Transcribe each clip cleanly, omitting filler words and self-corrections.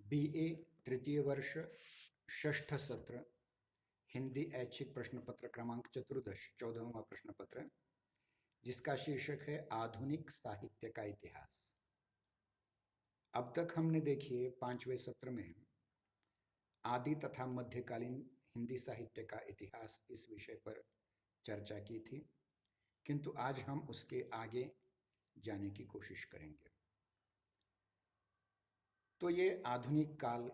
BA तृतीय वर्ष षष्ठ सत्र हिंदी ऐच्छिक प्रश्न पत्र क्रमांक 14वां प्रश्न पत्र, जिसका शीर्षक है आधुनिक साहित्य का इतिहास। अब तक हमने देखिए 5वें सत्र में आदि तथा मध्यकालीन हिंदी साहित्य का इतिहास इस विषय पर चर्चा की थी, किंतु आज हम उसके आगे जाने की कोशिश करेंगे। तो ये आधुनिक काल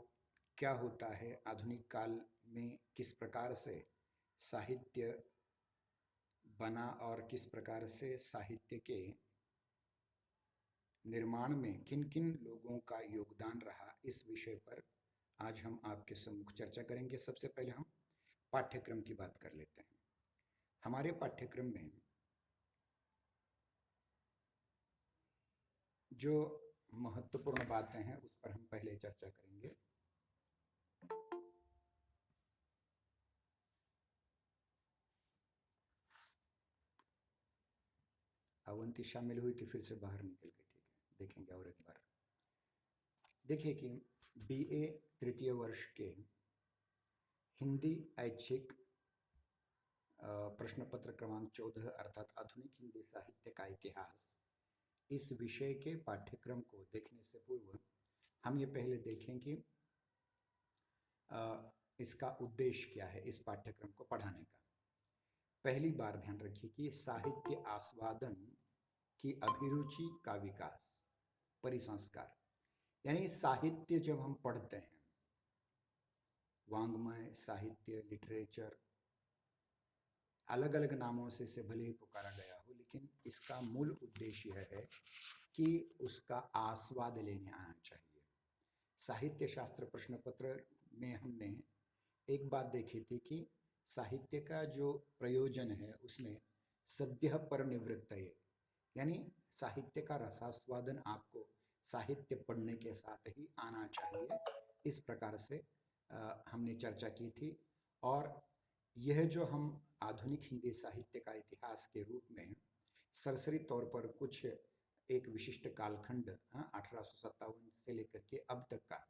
क्या होता है, आधुनिक काल में किस प्रकार से साहित्य बना और किस प्रकार से साहित्य के निर्माण में किन किन लोगों का योगदान रहा, इस विषय पर आज हम आपके सम्मुख चर्चा करेंगे। सबसे पहले हम पाठ्यक्रम की बात कर लेते हैं। हमारे पाठ्यक्रम में जो महत्वपूर्ण बातें हैं उस पर हम पहले चर्चा करेंगे। अवंती शामिल हुई थी, फिर से बाहर निकल गई। ठीक है, देखेंगे और एक बार। देखिए कि BA तृतीय वर्ष के हिंदी ऐच्छिक प्रश्न पत्र क्रमांक 14 अर्थात आधुनिक हिंदी साहित्य का इतिहास, इस विषय के पाठ्यक्रम को देखने से पूर्व हम ये पहले देखें कि इसका उद्देश्य क्या है इस पाठ्यक्रम को पढ़ाने का। पहली बार ध्यान रखिए कि साहित्य आस्वादन की अभिरुचि का विकास, परिसंस्कार, यानी साहित्य जब हम पढ़ते हैं, वांग्मय साहित्य, लिटरेचर, अलग अलग नामों से इसे भले ही पुकारा गया हो, लेकिन इसका मूल उद्देश्य यह है कि उसका आस्वाद लेने आना चाहिए। साहित्य शास्त्र प्रश्न पत्र में हमने एक बात देखी थी कि साहित्य का जो प्रयोजन है उसमें सद्यः पर निवृत्त है, यानी साहित्य का रसास्वादन आपको साहित्य पढ़ने के साथ ही आना चाहिए। इस प्रकार से हमने चर्चा की थी। और यह जो हम आधुनिक हिंदी साहित्य का इतिहास के रूप में सरसरी तौर पर कुछ एक विशिष्ट कालखंड 1857 से लेकर के अब तक का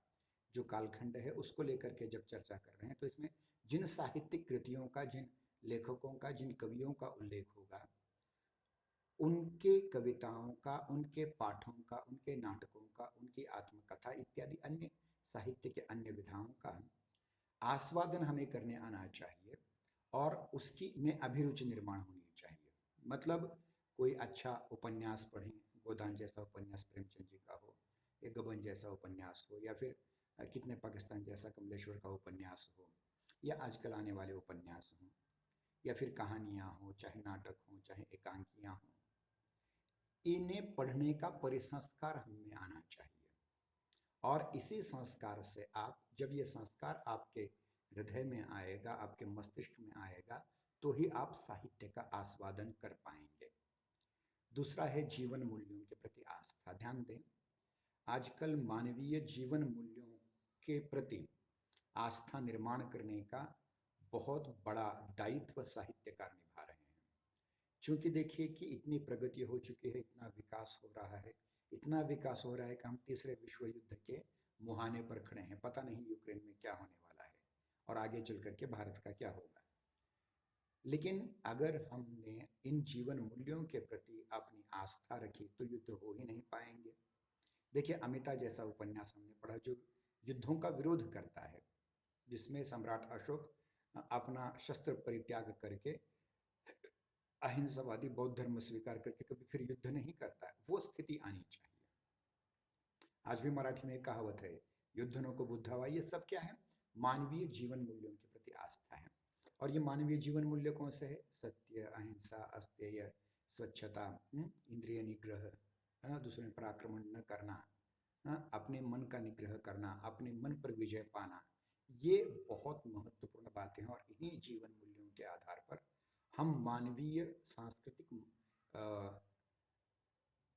जो कालखंड है उसको लेकर के जब चर्चा कर रहे हैं, तो इसमें जिन साहित्यिक कृतियों का, जिन लेखकों का, जिन कवियों का उल्लेख होगा, उनके कविताओं का, उनके पाठों का, उनके नाटकों का, उनकी आत्मकथा इत्यादि अन्य साहित्य के अन्य विधाओं का आस्वादन हमें करने आना चाहिए और उसकी में अभिरुचि निर्माण होनी चाहिए। मतलब कोई अच्छा उपन्यास पढ़ें, गोदान जैसा उपन्यास प्रेमचंद जी का हो, या गबन जैसा उपन्यास हो, या फिर कितने पाकिस्तान जैसा कमलेश्वर का उपन्यास हो, या आजकल आने वाले उपन्यास हों, या फिर कहानियाँ हों, चाहे नाटक हों, चाहे एकांकियाँ हों, इन्हें पढ़ने का परिसंस्कार हमें आना चाहिए। और इसी संस्कार से आप, जब ये संस्कार आपके हृदय में आएगा, आपके मस्तिष्क में आएगा, तो ही आप साहित्य का आस्वादन कर पाएंगे। दूसरा है जीवन मूल्यों के प्रति आस्था। ध्यान दें, आजकल मानवीय जीवन मूल्यों के प्रति आस्था निर्माण करने का बहुत बड़ा दायित्व साहित्यकार निभा रहे हैं। क्योंकि देखिए कि इतनी प्रगति हो चुकी है, इतना विकास हो रहा है, इतना विकास हो रहा है कि हम तीसरे विश्व युद्ध के मुहाने पर खड़े हैं। पता नहीं यूक्रेन में क्या होने वाला है और आगे चल करके भारत का क्या होगा। लेकिन अगर हमने इन जीवन मूल्यों के प्रति अपनी आस्था रखी तो युद्ध हो ही नहीं पाएंगे। देखिए, अमिता जैसा उपन्यास हमने पढ़ा जो युद्धों का विरोध करता है, जिसमें सम्राट अशोक अपना शस्त्र परित्याग करके अहिंसावादी बौद्ध धर्म स्वीकार करके कभी फिर युद्ध नहीं करता है। वो स्थिति आनी चाहिए। आज भी मराठी में एक कहावत है, युद्ध नको बुद्धावा। ये सब क्या है? मानवीय जीवन मूल्यों के प्रति आस्था है। और ये मानवीय जीवन मूल्य कौन से है? सत्य, अहिंसा, अस्तेय, स्वच्छता, इंद्रिय निग्रह, दूसरे पर आक्रमण न करना, अपने मन का निग्रह करना, अपने मन पर विजय पाना। ये बहुत महत्वपूर्ण बातें हैं और इन्हीं जीवन मूल्यों के आधार पर हम मानवीय सांस्कृतिक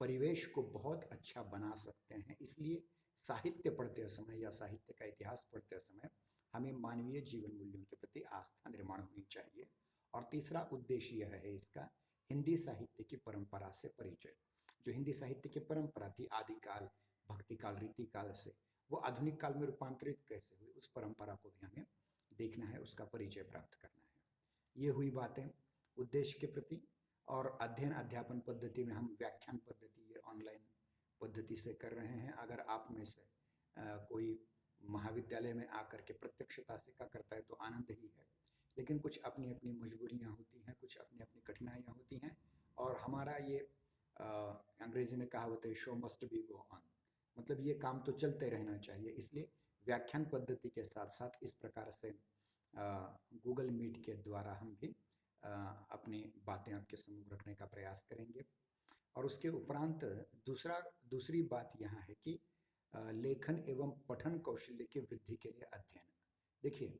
परिवेश को बहुत अच्छा बना सकते हैं। इसलिए साहित्य पढ़ते समय या साहित्य का इतिहास पढ़ते समय हमें मानवीय जीवन मूल्यों के प्रति आस्था निर्माण होनी चाहिए। और तीसरा उद्देश्य यह है इसका, हिंदी साहित्य की परंपरा से परिचय। जो हिंदी साहित्य की परंपरा थी आदिकाल, भक्तिकाल, रीतिकाल से, वो आधुनिक काल में रूपांतरित कैसे हुई, उस परंपरा को भी हमें देखना है, उसका परिचय प्राप्त करना है। ये हुई बातें उद्देश्य के प्रति। और अध्ययन अध्यापन पद्धति में हम व्याख्यान पद्धति ये ऑनलाइन पद्धति से कर रहे हैं। अगर आप में से कोई महाविद्यालय में आकर के प्रत्यक्षता शिक्षा करता है तो आनंद ही है, लेकिन कुछ अपनी अपनी मजबूरियां होती हैं, कुछ अपनी अपनी कठिनाइयां होती हैं। और हमारा ये अंग्रेजी में कहावत है, show must be go on, मतलब ये काम तो चलते रहना चाहिए। इसलिए व्याख्यान पद्धति के साथ साथ इस प्रकार से गूगल मीट के द्वारा हम भी अपनी बातें आपके सम्मुख रखने का प्रयास करेंगे। और उसके उपरांत दूसरी बात यहाँ है कि लेखन एवं पठन कौशल्य की वृद्धि के लिए अध्ययन। देखिए,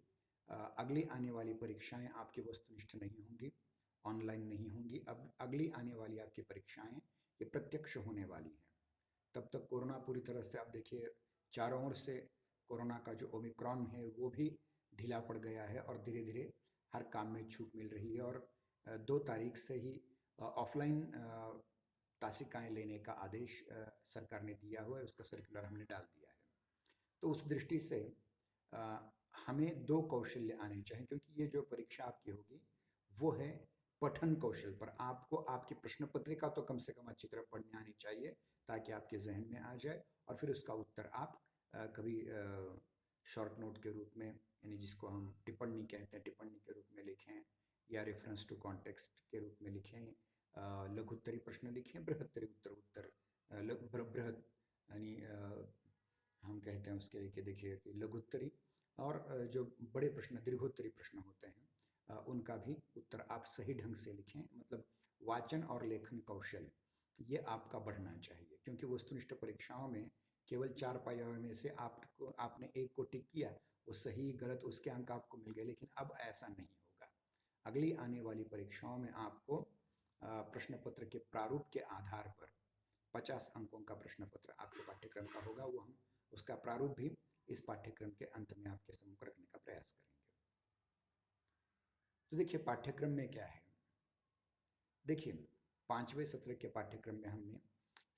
अगली आने वाली परीक्षाएं आपकी वस्तुनिष्ठ नहीं होंगी, ऑनलाइन नहीं होंगी। अब अगली आने वाली आपकी परीक्षाएं ये प्रत्यक्ष होने वाली हैं। तब तक कोरोना पूरी तरह से, आप देखिए चारों ओर से कोरोना का जो ओमिक्रॉन है वो भी ढीला पड़ गया है और धीरे धीरे हर काम में छूट मिल रही है। और 2 तारीख से ही ऑफलाइन तासिकाएं लेने का आदेश सरकार ने दिया हुआ है, उसका सर्कुलर हमने डाल दिया है। तो उस दृष्टि से हमें 2 कौशल्य आने चाहिए, क्योंकि ये जो परीक्षा आपकी होगी वो है पठन कौशल पर। आपको आपकी प्रश्न पत्रिका तो कम से कम अच्छी तरह पढ़ने आनी चाहिए ताकि आपके जहन में आ जाए, और फिर उसका उत्तर आप कभी शॉर्ट नोट के रूप में, यानी जिसको हम टिप्पणी कहते हैं, टिप्पणी के रूप में लिखें, या रेफरेंस टू कॉन्टेक्स्ट के रूप में लिखें, लघुत्तरी प्रश्न लिखें, बृहत्तरी उत्तर बृहद यानी हम कहते हैं उसके लिए, देखिए कि लघुत्तरी और जो बड़े प्रश्न दीर्घोत्तरी प्रश्न होते हैं उनका भी उत्तर आप सही ढंग से लिखें। मतलब वाचन और लेखन कौशल ये आपका बढ़ना चाहिए, क्योंकि वस्तुनिष्ठ परीक्षाओं में केवल 4 पाइयों में से आपने एक को टिक किया, वो सही गलत उसके अंक आपको मिल गए। लेकिन अब ऐसा नहीं होगा। अगली आने वाली परीक्षाओं में आपको प्रश्न पत्र के प्रारूप के आधार पर 50 अंकों का प्रश्न पत्र आपके पाठ्यक्रम का होगा। वो हम उसका प्रारूप भी इस पाठ्यक्रम के अंत में आपके सम्मुख रखने का प्रयास करेंगे। तो देखिए पाठ्यक्रम में क्या है। देखिए 5वें सत्र के पाठ्यक्रम में हमने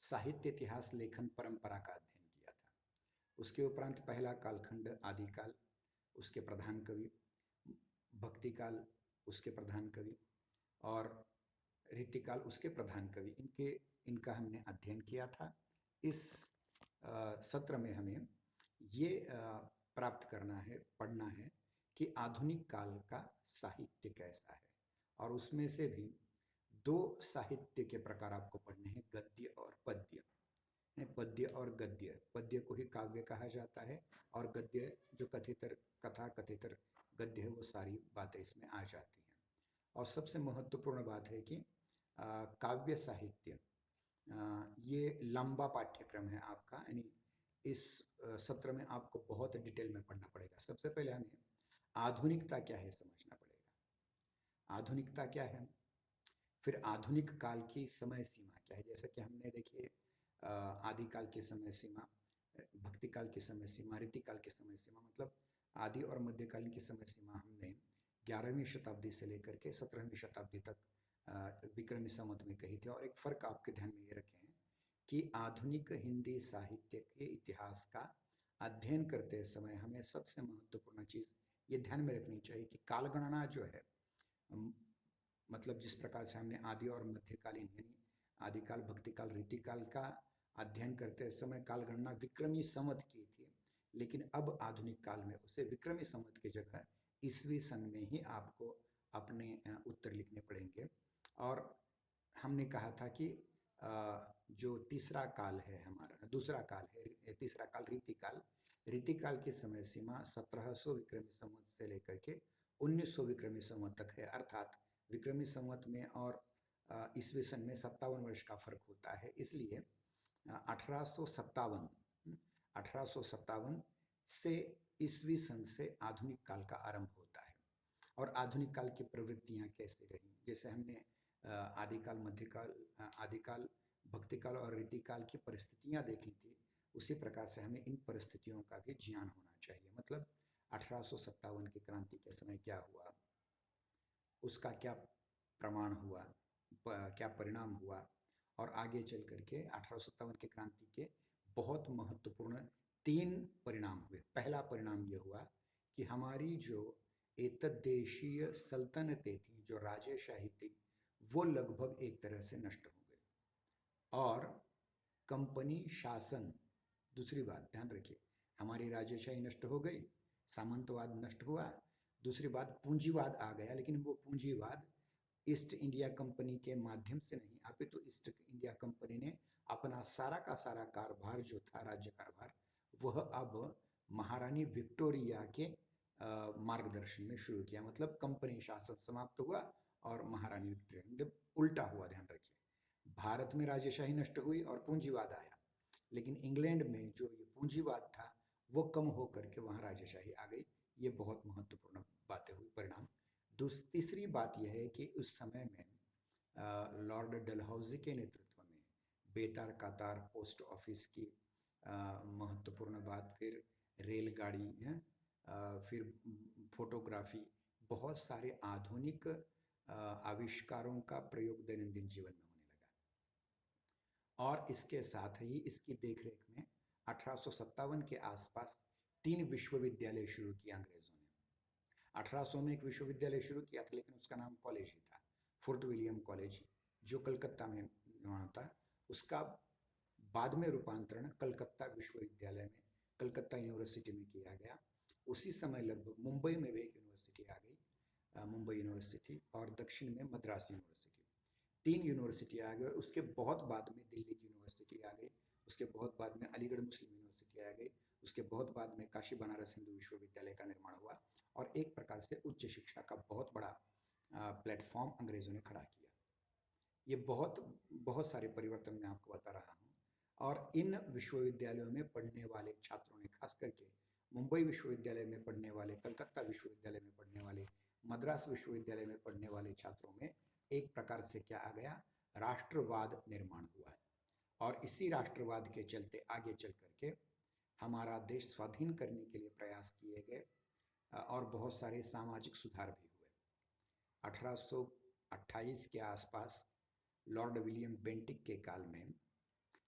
साहित्य इतिहास लेखन परंपरा का अध्ययन किया था। उसके उपरांत पहला कालखंड आदिकाल, उसके प्रधान कवि, भक्तिकाल उसके प्रधान कवि, और रीतिकाल उसके प्रधान कवि, इनका हमने अध्ययन किया था। इस सत्र में हमें ये प्राप्त करना है, पढ़ना है कि आधुनिक काल का साहित्य कैसा है। और उसमें से भी 2 साहित्य के प्रकार आपको पढ़ने हैं, गद्य और पद्य। पद्य और गद्य, पद्य को ही काव्य कहा जाता है, और गद्य जो कथा कथितर गद्य है वो सारी बातें इसमें आ जाती हैं। और सबसे महत्वपूर्ण बात है कि काव्य साहित्य ये लंबा पाठ्यक्रम है आपका, यानी इस सत्र में आपको बहुत डिटेल में पढ़ना पड़ेगा। सबसे पहले हमें आधुनिकता क्या है समझना पड़ेगा। आधुनिकता क्या है, फिर आधुनिक काल की समय सीमा क्या है। जैसे कि हमने देखिए आदिकाल की समय सीमा, भक्ति काल की समय सीमा, रीतिकाल की समय सीमा, मतलब आदि और मध्यकालीन की समय सीमा हमने 11वीं शताब्दी से लेकर के 17वीं शताब्दी तक विक्रमी संवत में कही थी। और एक फर्क आपके ध्यान में ये रखें कि आधुनिक हिंदी साहित्य के इतिहास का अध्ययन करते समय हमें सबसे महत्वपूर्ण चीज़ ये ध्यान में रखनी चाहिए कि कालगणना जो है, मतलब जिस प्रकार से हमने आदि और मध्यकालीन यानी आदिकाल, भक्तिकाल, रीतिकाल का अध्ययन करते समय कालगणना विक्रमी संवत की थी, लेकिन अब आधुनिक काल में उसे विक्रमी संवत की जगह ईसवी सन में ही आपको अपने उत्तर लिखने पड़ेंगे। और हमने कहा था कि जो तीसरा काल है हमारा, दूसरा काल है, तीसरा काल रीतिकाल, रीतिकाल की समय सीमा 1700 विक्रमी संवत से लेकर के 1900 विक्रमी संवत तक है। अर्थात विक्रमी संवत में और ईसवी सन में 57 वर्ष का फर्क होता है। इसलिए 1857 से ईसवी सन से आधुनिक काल का आरंभ होता है। और आधुनिक काल की प्रवृत्तियां कैसे रही, जैसे हमने आदिकाल, मध्यकाल, आदिकाल, भक्तिकाल और रीतिकाल की परिस्थितियां देखी थी, उसी प्रकार से हमें इन परिस्थितियों का भी ज्ञान होना चाहिए। मतलब 1857 की क्रांति के समय क्या हुआ, उसका क्या प्रमाण हुआ, क्या परिणाम हुआ, और आगे चल करके 1857 की क्रांति के बहुत महत्वपूर्ण 3 पहला परिणाम ये हुआ कि हमारी जो एतद्देशीय सल्तनतें थी, जो राजेशाही थी, वो लगभग एक तरह से नष्ट हो गई। और कंपनी शासन, दूसरी बात ध्यान रखिए, हमारी राजेशाही नष्ट हो गई, सामंतवाद नष्ट हुआ, दूसरी बात पूंजीवाद आ गया, लेकिन वो पूंजीवाद ईस्ट इंडिया कंपनी के माध्यम से नहीं, अपितु ईस्ट इंडिया कंपनी ने अपना सारा का सारा कारोबार जो था, राज्य कारोबार, वह अब महारानी विक्टोरिया के मार्गदर्शन में शुरू किया। मतलब कंपनी शासन समाप्त हुआ और महारानी विक्टोरिया, मतलब उल्टा हुआ। ध्यान रखिए, भारत में राजेशाही नष्ट हुई और पूंजीवाद आया, लेकिन इंग्लैंड में जो ये पूंजीवाद था वो कम होकर के वहाँ राजेशाही आ गई। ये बहुत महत्वपूर्ण बातें हुई, परिणाम। तीसरी बात यह है कि उस समय में लॉर्ड डलहौजी के नेतृत्व में बेतार कातार पोस्ट ऑफिस की महत्वपूर्ण बात, फिर रेलगाड़ी है, फिर फोटोग्राफी, बहुत सारे आधुनिक आविष्कारों का प्रयोग दैनंदिन जीवन में होने लगा। और इसके साथ ही इसकी देखरेख में 1857 के आसपास 3 विश्वविद्यालय शुरू किए अंग्रेजों ने। 1800 में एक विश्वविद्यालय शुरू किया था, लेकिन उसका नाम कॉलेज ही था, फोर्ट विलियम कॉलेज, जो कलकत्ता में वहाँ था। उसका बाद में रूपांतरण कलकत्ता विश्वविद्यालय में, कलकत्ता यूनिवर्सिटी में किया गया। उसी समय लगभग मुंबई में भी एक यूनिवर्सिटी आ गई, मुंबई यूनिवर्सिटी, और दक्षिण में मद्रास यूनिवर्सिटी। 3 यूनिवर्सिटी आ गई। और उसके बहुत बाद में दिल्ली की यूनिवर्सिटी आ गई, उसके बहुत बाद में अलीगढ़ मुस्लिम यूनिवर्सिटी आ गई, उसके बहुत बाद में काशी बनारस हिंदू विश्वविद्यालय का निर्माण हुआ। और एक प्रकार से उच्च शिक्षा का बहुत बड़ा प्लेटफॉर्म अंग्रेजों ने खड़ा किया। ये बहुत बहुत सारे परिवर्तन मैं आपको बता रहा हूँ। और इन विश्वविद्यालयों में पढ़ने वाले छात्रों ने, खास करके मुंबई विश्वविद्यालय में पढ़ने वाले, कलकत्ता विश्वविद्यालय में पढ़ने वाले, मद्रास विश्वविद्यालय में पढ़ने वाले छात्रों में एक प्रकार से क्या आ गया, राष्ट्रवाद निर्माण हुआ है। और इसी राष्ट्रवाद के चलते आगे चल करके हमारा देश स्वाधीन करने के लिए प्रयास किए गए और बहुत सारे सामाजिक सुधार भी हुए। 1828 के आसपास लॉर्ड विलियम बेंटिक के काल में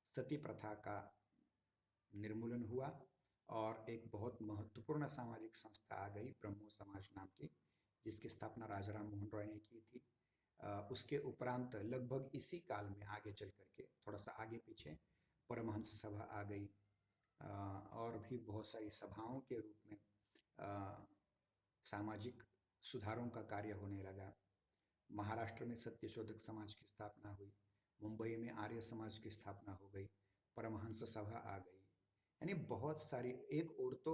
सती प्रथा का निर्मूलन हुआ और एक बहुत महत्वपूर्ण सामाजिक संस्था आ गई, ब्रह्मो समाज नाम की, जिसकी स्थापना राजा राम मोहन रॉय ने की थी। उसके उपरांत लगभग इसी काल में आगे चल करके, थोड़ा सा आगे पीछे, परमहंस सभा आ गई और भी बहुत सारी सभाओं के रूप में सामाजिक सुधारों का कार्य होने लगा। महाराष्ट्र में सत्यशोधक समाज की स्थापना हुई, मुंबई में आर्य समाज की स्थापना हो गई, परमहंस सभा आ गई। यानी बहुत सारी, एक और तो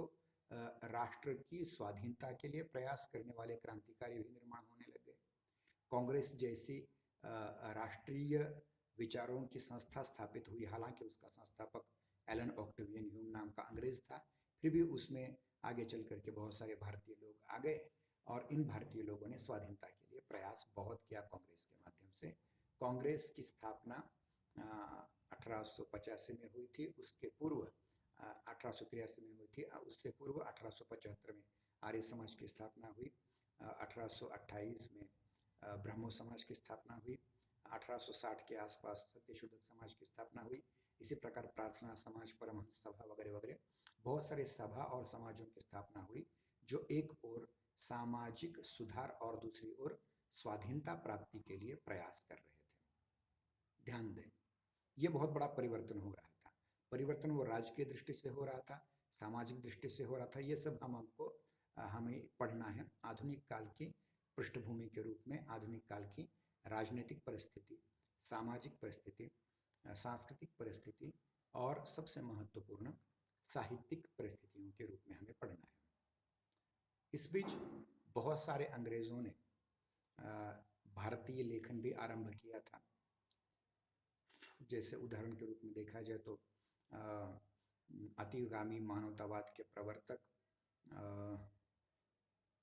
राष्ट्र की स्वाधीनता के लिए प्रयास करने वाले क्रांतिकारी भी निर्माण होने लगे। कांग्रेस जैसी राष्ट्रीय विचारों की संस्था स्थापित हुई, हालांकि उसका संस्थापक एलन ऑक्टेवियन ह्यूम नाम का अंग्रेज था, फिर भी उसमें आगे चल करके बहुत सारे भारतीय लोग आ गए और इन भारतीय लोगों ने स्वाधीनता के लिए प्रयास बहुत किया कांग्रेस के माध्यम से। कांग्रेस की स्थापना 1885 में हुई थी, उसके पूर्व 1883 में हुई थी, उससे पूर्व 1875 में आर्य समाज की स्थापना हुई, 1828 में ब्रह्मो समाज की स्थापना हुई, 1860 के आसपास सत्यशोधक समाज की स्थापना हुई। इसी प्रकार प्रार्थना समाज, परमहंस सभा वगैरह वगैरह बहुत सारे सभा और समाजों की स्थापना हुई, जो एक ओर सामाजिक सुधार और दूसरी ओर स्वाधीनता प्राप्ति के लिए प्रयास कर रहे थे। ध्यान दें, ये बहुत बड़ा परिवर्तन हो रहा था। परिवर्तन वो राजकीय दृष्टि से हो रहा था, सामाजिक दृष्टि से हो रहा था। ये सब हमें पढ़ना है आधुनिक काल की पृष्ठभूमि के रूप में, आधुनिक काल की राजनीतिक परिस्थिति, सामाजिक परिस्थिति, सांस्कृतिक परिस्थिति और सबसे महत्वपूर्ण साहित्यिक परिस्थितियों के रूप में हमें पढ़ना है। इस बीच बहुत सारे अंग्रेजों ने भारतीय लेखन भी आरंभ किया था। जैसे उदाहरण के रूप में देखा जाए तो अतिगामी मानवतावाद के प्रवर्तक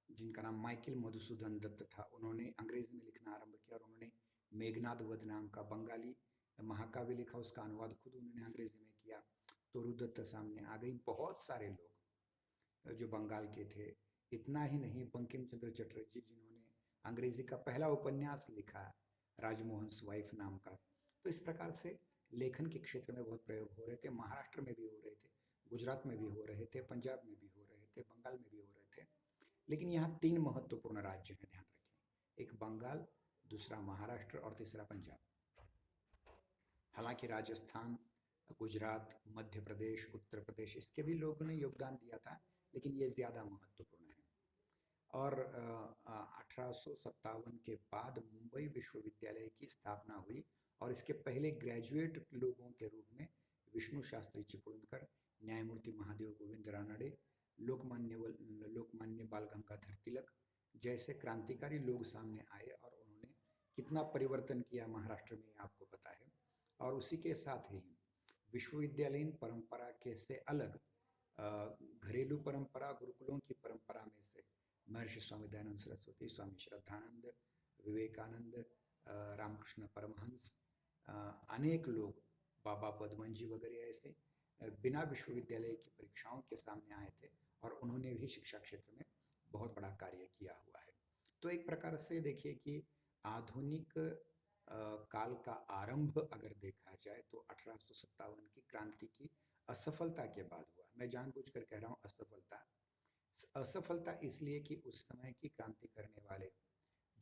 जिनका नाम माइकल मधुसूदन दत्त था, उन्होंने अंग्रेजी में लिखना आरंभ किया और उन्होंने मेघनाद वध नाम का बंगाली महाकाव्य लिखा, उसका अनुवाद खुद उन्होंने अंग्रेजी में किया। तोरुदत्त सामने आ गई। बहुत सारे लोग जो बंगाल के थे, इतना ही नहीं, बंकिम चंद्र चटर्जी जिन्होंने अंग्रेजी का पहला उपन्यास लिखा राजमोहन्स वाइफ नाम का। तो इस प्रकार से लेखन के क्षेत्र में बहुत प्रयोग हो रहे थे। महाराष्ट्र में भी हो रहे थे, गुजरात में भी हो रहे थे, पंजाब में भी हो रहे थे। थे, बंगाल में भी हो रहे थे। लेकिन यहाँ 3 महत्वपूर्ण राज्य हैं, ध्यान रखें। एक बंगाल, दूसरा महाराष्ट्र और तीसरा पंजाब। हालांकि राजस्थान, गुजरात, मध्य प्रदेश, उत्तर प्रदेश, इसके भी लोगों ने योगदान दिया था, लेकिन ये ज़्यादा महत्वपूर्ण है। और 1857 के बाद मुंबई विश्वविद्यालय की स्थापना हुई और इसके पहले ग्रेजुएट लोगों के रूप में विष्णु शास्त्री चिपळूणकर, न्यायमूर्ति महादेव गोविंद रानडे, लोकमान्य बाल गंगाधर तिलक जैसे क्रांतिकारी लोग सामने आए और उन्होंने कितना परिवर्तन किया महाराष्ट्र में, आपको पता है। और उसी के साथ ही विश्वविद्यालयीन परंपरा के से अलग घरेलू परंपरा, गुरुकुलों की परंपरा में से महर्षि स्वामी दयानंद सरस्वती, स्वामी श्रद्धानंद, विवेकानंद, रामकृष्ण परमहंस, अनेक लोग, बाबा पदमन जी वगैरह ऐसे बिना विश्वविद्यालय की परीक्षाओं के सामने आए थे और उन्होंने भी शिक्षा क्षेत्र में बहुत बड़ा कार्य किया हुआ है। तो एक प्रकार से देखिए कि आधुनिक काल का आरंभ अगर देखा जाए तो 1857 की क्रांति की असफलता के बाद हुआ। मैं जानबूझकर कह रहा हूँ असफलता। असफलता इसलिए कि उस समय की क्रांति करने वाले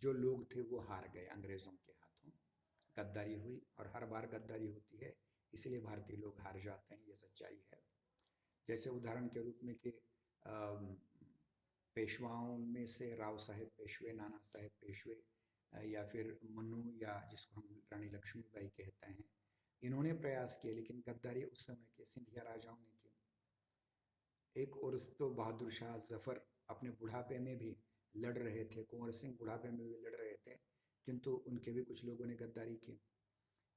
जो लोग थे वो हार गए अंग्रेजों के हाथों। गद्दारी हुई और हर बार गद्दारी होती है, इसलिए भारतीय लोग हार जाते हैं, ये सच्चाई है। जैसे उदाहरण के रूप में कि पेशवाओं में से राव साहेब पेशवे, नाना साहेब पेशवे या फिर मन्नू, या जिसको हम रानी लक्ष्मीबाई कहते हैं, इन्होंने प्रयास किए, लेकिन गद्दारी उस समय के सिंधिया राजाओं ने की। एक और तो बहादुर शाह जफर अपने बुढ़ापे में भी लड़ रहे थे, कुंवर सिंह बुढ़ापे में भी लड़ रहे थे, किंतु उनके भी कुछ लोगों ने गद्दारी की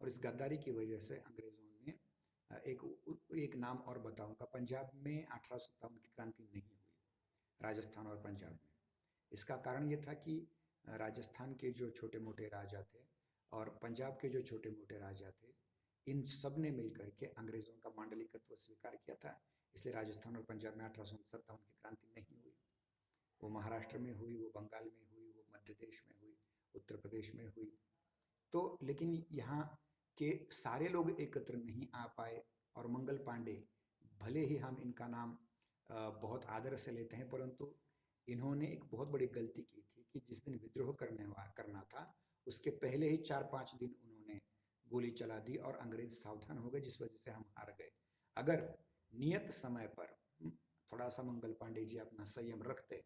और इस गद्दारी की वजह से अंग्रेजों ने एक नाम और बताऊंगा, पंजाब में 1857 की क्रांति नहीं हुई, राजस्थान और पंजाब में। इसका कारण ये था कि राजस्थान के जो छोटे मोटे राजा थे और पंजाब के जो छोटे मोटे राजा थे, इन सब ने मिलकर के अंग्रेजों का मांडलिकत्व स्वीकार किया था, इसलिए राजस्थान और पंजाब में 1857 की क्रांति नहीं हुई। वो महाराष्ट्र में हुई, वो बंगाल में हुई, वो मध्य प्रदेश में हुई, उत्तर प्रदेश में हुई। तो लेकिन यहाँ के सारे लोग एकत्र नहीं आ पाए और मंगल पांडे, भले ही हम इनका नाम बहुत आदर से लेते हैं, परंतु इन्होंने एक बहुत बड़ी गलती की थी कि जिस दिन विद्रोह करना था उसके पहले ही 4-5 दिन उन्होंने गोली चला दी और अंग्रेज सावधान हो गए, जिस वजह से हम हार गए। अगर नियत समय पर थोड़ा सा मंगल पांडे जी अपना संयम रखते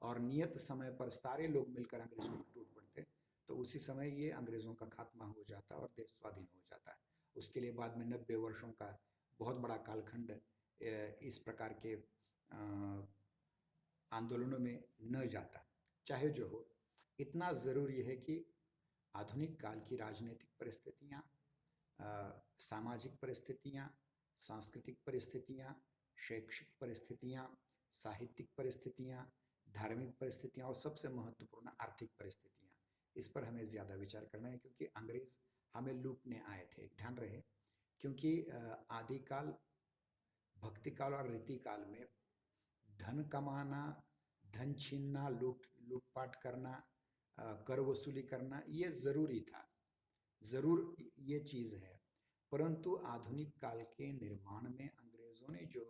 और नियत समय पर सारे लोग मिलकर अंग्रेजों पर टूट पड़ते तो उसी समय ये अंग्रेजों का खात्मा हो जाता और देश स्वाधीन हो जाता। उसके लिए बाद में 90 वर्षों का बहुत बड़ा कालखंड इस प्रकार के आंदोलनों में न जाता। चाहे जो हो, इतना ज़रूरी है कि आधुनिक काल की राजनीतिक परिस्थितियाँ, सामाजिक परिस्थितियाँ, सांस्कृतिक परिस्थितियाँ, शैक्षिक परिस्थितियाँ, साहित्यिक परिस्थितियाँ, धार्मिक परिस्थितियाँ और सबसे महत्वपूर्ण आर्थिक परिस्थितियाँ, इस पर हमें ज़्यादा विचार करना है, क्योंकि अंग्रेज हमें लूटने आए थे, ध्यान रहे। क्योंकि आदिकाल, भक्तिकाल और रीतिकाल में धन कमाना, धन छीनना, लूटपाट करना, कर वसूली करना, ये ज़रूरी था, ज़रूर ये चीज़ है। परंतु आधुनिक काल के निर्माण में अंग्रेज़ों ने जो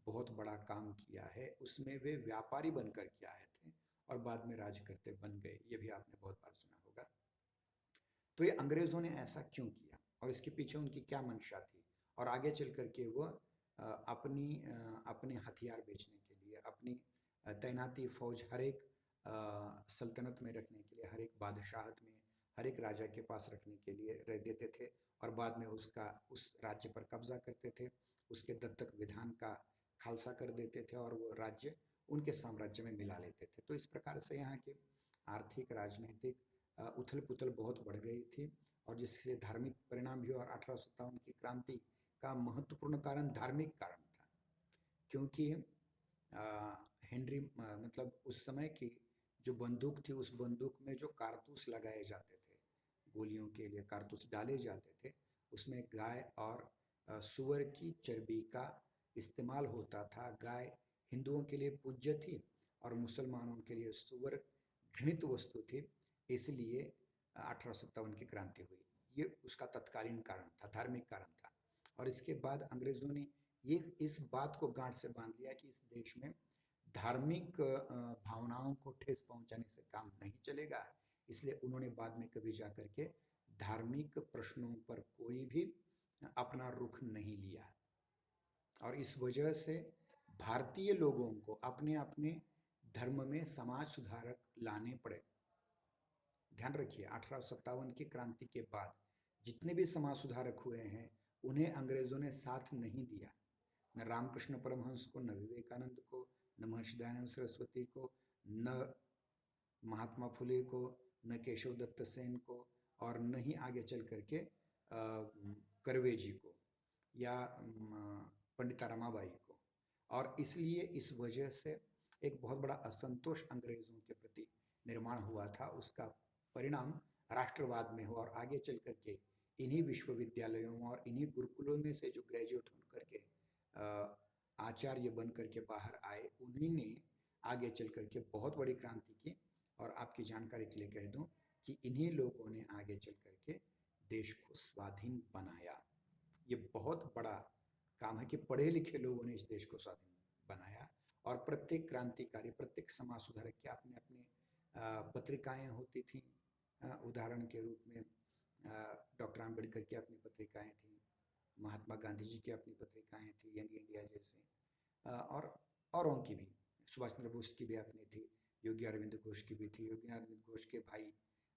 बहुत बड़ा काम किया है, उसमें वे व्यापारी बनकर के आए थे और बाद में राज करते बन गए, ये भी आपने बहुत बार सुना होगा। तो ये अंग्रेज़ों ने ऐसा क्यों किया और इसके पीछे उनकी क्या मंशा थी, और आगे चल करके वो अपने हथियार बेचने के लिए, अपनी तैनाती फौज हर एक सल्तनत में रखने के लिए, हर एक बादशाहत में, हर एक राजा के पास रखने के लिए रह देते थे और बाद में उस राज्य पर कब्जा करते थे, उसके दत्तक विधान का खालसा कर देते थे और वो राज्य उनके साम्राज्य में मिला लेते थे। तो इस प्रकार से यहाँ के आर्थिक, राजनीतिक उथल पुथल बहुत बढ़ गई थी और जिससे धार्मिक परिणाम भी। और 1857 की क्रांति का महत्वपूर्ण कारण धार्मिक कारण था, क्योंकि हेनरी मतलब उस समय की जो बंदूक थी, उस बंदूक में जो कारतूस लगाए जाते थे, गोलियों के लिए कारतूस डाले जाते थे, उसमें गाय और सूअर की चर्बी का इस्तेमाल होता था। गाय हिंदुओं के लिए पूज्य थी और मुसलमानों के लिए सूअर घृणित वस्तु थी, इसलिए 1857 की क्रांति हुई। ये उसका तत्कालीन कारण था, धार्मिक कारण था। और इसके बाद अंग्रेजों ने ये इस बात को गांठ से बांध लिया कि इस देश में धार्मिक भावनाओं को ठेस पहुंचाने से काम नहीं चलेगा। इसलिए उन्होंने बाद में कभी जा करके धार्मिक प्रश्नों पर कोई भी अपना रुख नहीं लिया, और इस वजह से भारतीय लोगों को अपने अपने धर्म में समाज सुधारक लाने पड़े। ध्यान रखिए, 1857 की क्रांति के बाद जितने भी समाज सुधारक हुए हैं उन्हें अंग्रेजों ने साथ नहीं दिया। न रामकृष्ण परमहंस को, न विवेकानंद को, न महर्षि दयानंद सरस्वती को, न महात्मा फुले को, न केशव दत्त सेन को, और न ही आगे चल करके कर्वे जी को या पंडिता रमाबाई को। और इसलिए इस वजह से एक बहुत बड़ा असंतोष अंग्रेजों के प्रति निर्माण हुआ था। उसका परिणाम राष्ट्रवाद में हुआ, और आगे चल करके इन्हीं विश्वविद्यालयों और इन्हीं गुरुकुलों में से जो ग्रेजुएट होकर के आचार्य बन करके बाहर आए, उन्हीं ने आगे चल करके बहुत बड़ी क्रांति की। और आपकी जानकारी के लिए कह दूं कि इन्हीं लोगों ने आगे चल करके देश को स्वाधीन बनाया। ये बहुत बड़ा काम है कि पढ़े लिखे लोगों ने इस देश को स्वाधीन बनाया। और प्रत्येक क्रांतिकारी, प्रत्येक समाज सुधारक की अपने अपने पत्रिकाएं होती थी। उदाहरण के रूप में डॉक्टर आम्बेडकर की अपनी पत्रिकाएं थी, महात्मा गांधी जी की अपनी पत्रिकाएं थी, यंग इंडिया जैसे, और औरों की भी, सुभाष चंद्र बोस की भी अपनी थी, योगी अरविंद घोष की भी थी। योगी अरविंद घोष के भाई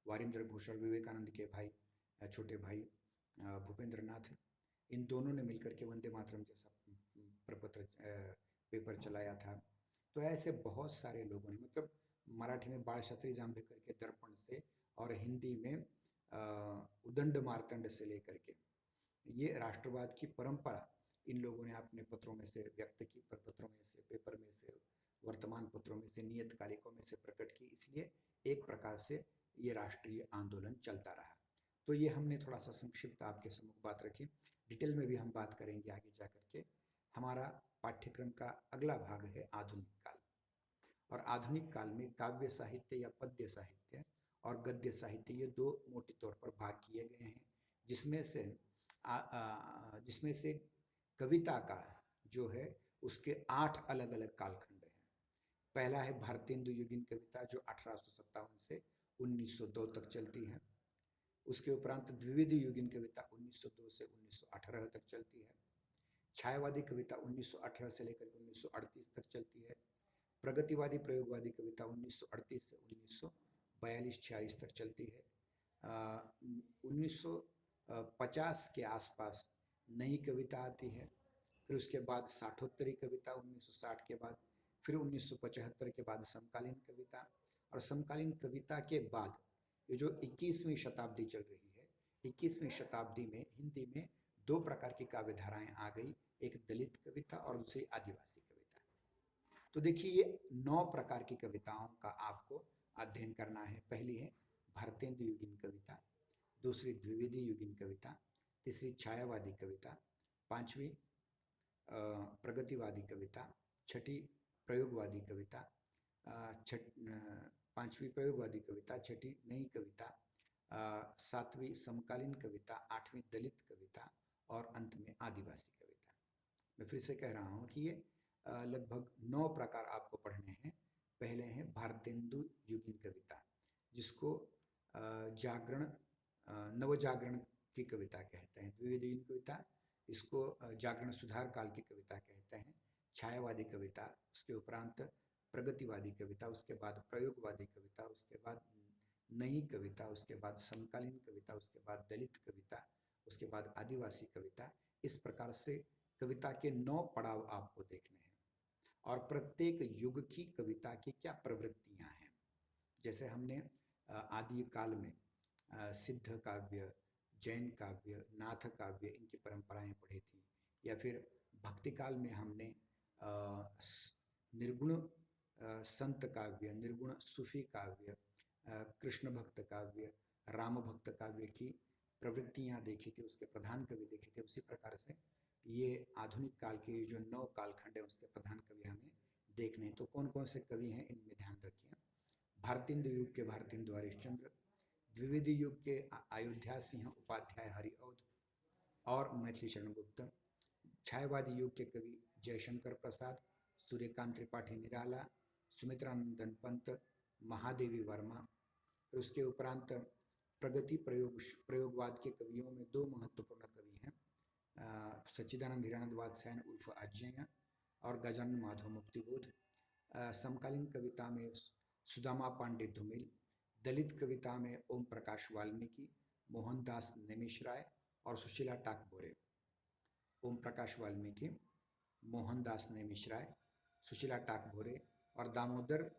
वारिंद्र घोष और विवेकानंद के भाई, छोटे भाई भूपेंद्र नाथ, इन दोनों ने मिलकर के वंदे मातरम जैसा प्रपत्र पेपर चलाया था। तो ऐसे बहुत सारे लोगों ने, मतलब मराठी में बाळ शास्त्री जांभेकर के दर्पण से, और हिंदी में उदंड मार्तंड से लेकर के, ये राष्ट्रवाद की परंपरा इन लोगों ने अपने पत्रों में से व्यक्त की, पत्रों में से, पेपर में से, वर्तमान पत्रों में से, नियतकालिकों में से प्रकट की। इसलिए एक प्रकार से ये राष्ट्रीय आंदोलन चलता रहा। तो ये हमने थोड़ा सा संक्षिप्त आपके सम्मुख बात रखी। डिटेल में भी हम बात करेंगे आगे जा करके। हमारा पाठ्यक्रम का अगला भाग है आधुनिक काल। और आधुनिक काल में काव्य साहित्य या पद्य साहित्य और गद्य साहित्य, ये दो मोटे तौर पर भाग किए गए हैं, जिसमें से कविता का जो है उसके 8 अलग अलग कालखंड हैं। पहला है भारतेंदु युगीन कविता, जो 1857 से 1902 तक चलती है। उसके उपरांत द्विविध युगीन कविता 1902 से 1918 तक चलती है। छायावादी कविता 1918 से लेकर 1938 तक चलती है। प्रगतिवादी प्रयोगवादी कविता 1938 से 1942-46 तक चलती है। 1950 के आसपास नई कविता आती है। फिर उसके बाद साठोत्तरी कविता 1960 के बाद, फिर 1975 के बाद समकालीन कविता, और समकालीन कविता के बाद ये जो 21वीं शताब्दी चल रही है, 21वीं शताब्दी में हिंदी में 2 प्रकार की काव्य धाराएं आ गई, एक दलित कविता और दूसरी आदिवासी कविता। तो देखिए, ये 9 प्रकार की कविताओं का आपको अध्ययन करना है। पहली है भारतेंदु युगीन कविता, दूसरी द्विविधि युगीन कविता, तीसरी छायावादी कविता, पांचवी प्रगतिवादी कविता, छठी प्रयोगवादी कविता, पांचवी प्रयोगवादी कविता, छठी नई कविता, सातवीं समकालीन कविता, आठवीं दलित कविता, और अंत में आदिवासी कविता। मैं फिर से कह रहा हूँ कि ये लगभग 9 प्रकार आपको पढ़ने हैं। पहले हैं भारतेंदु युगीन कविता, जिसको जागरण, नवजागरण की कविता कहते हैं। द्विविध युगीन कविता, इसको जागरण सुधार काल की कविता कहते हैं। छायावादी कविता, उसके उपरांत प्रगतिवादी कविता, उसके बाद प्रयोगवादी कविता, उसके बाद नई कविता, उसके बाद समकालीन कविता, उसके बाद दलित कविता, उसके बाद आदिवासी कविता। इस प्रकार से कविता के 9 पड़ाव आपको देखने हैं, और प्रत्येक युग की कविता की क्या प्रवृत्तियां हैं। जैसे हमने आदि काल में सिद्ध काव्य, जैन काव्य, नाथ काव्य, इनकी परंपराएं पढ़ी थी। या फिर भक्ति काल में हमने निर्गुण संत काव्य, निर्गुण सूफी काव्य, कृष्ण भक्त काव्य, राम भक्त काव्य की प्रवृत्तियां देखी थी, उसके प्रधान कवि देखे थे। उसी प्रकार से ये आधुनिक काल के जो 9 कालखंड है, उसके प्रधान कवि हमें देखने हैं। तो कौन कौन से कवि हैं, इनमें ध्यान रखिए। भारतेंदु युग के भारतेंदु हरिश्चंद्र, द्विविध युग के अयोध्या सिंह उपाध्याय हरिऔध और मैथिली शरण गुप्त, छायावादी युग के कवि जयशंकर प्रसाद, सूर्यकांत त्रिपाठी निराला, सुमित्रानंदन पंत, महादेवी वर्मा। फिर उसके उपरांत प्रगति प्रयोगवाद के कवियों में दो महत्वपूर्ण कवि हैं, सच्चिदानंद हिरानंद वात्स्यायन उर्फ अज्ञेय और गजानन माधव मुक्तिबोध। समकालीन कविता में सुदामा पांडे धूमिल, दलित कविता में ओम प्रकाश वाल्मीकि, मोहनदास नेमिष राय और सुशीला टाकबोरे। ओम प्रकाश वाल्मीकि, मोहनदास नेमिष राय, सुशीला टाकबोरे और दामोदर